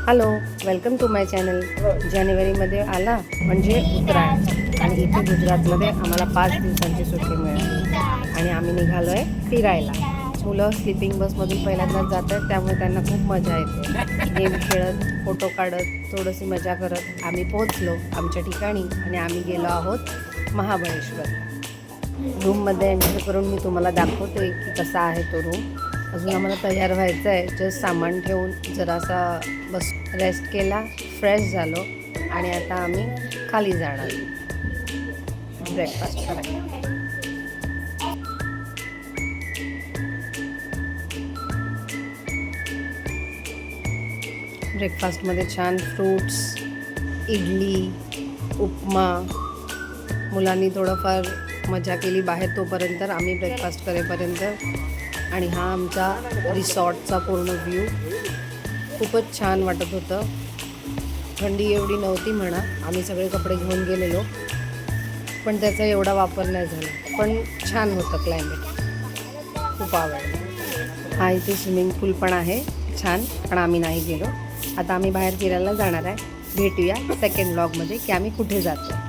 Hello, welcome to my channel. जानेवारीमध्ये आला म्हणजे उत्तरायण आणि इथे गुजरातमध्ये आम्हाला 5 दिवसांची सुट्टी मिळाली आणि आम्ही निघालो आहे फिरायला. मुलं स्लीपिंग बसमधून पहिल्यांदाच जात आहेत, त्यामुळे त्यांना खूप मजा येते. गेम खेळत, फोटो काढत, थोडीशी मजा करत आम्ही पोहोचलो आमच्या ठिकाणी आणि आम्ही गेलो आहोत महाबळेश्वरला. रूममध्ये एंटर करून मी तुम्हाला दाखवते की कसा आहे तो रूम. अजून आम्हाला तयार व्हायचं आहे. जस्ट सामान ठेवून जरासा बस रेस्ट केला, फ्रेश झालो आणि आता आम्ही खाली जाणार ब्रेकफास्ट करायला. ब्रेकफास्टमध्ये छान फ्रूट्स, इडली, उपमा. मुलांनी थोडंफार मजा केली बाहेर तोपर्यंत, आम्ही ब्रेकफास्ट करेपर्यंत. आणि हा आमचा रिसॉर्टचा पूर्ण व्ह्यू. खूपच छान वाटत होतं. थंडी एवढी नव्हती म्हणा, आम्ही सगळे कपडे घेऊन गेलेलो, पण त्याचा एवढा वापर नाही झाला. पण छान होतं क्लायमेट, खूप आवडलं. हा इथे स्विमिंग पूल पण आहे छान, पण आम्ही नाही गेलो. आता आम्ही बाहेर फिरायला जाणार आहे. भेटूया सेकंड व्लॉगमध्ये की आम्ही कुठे जातो.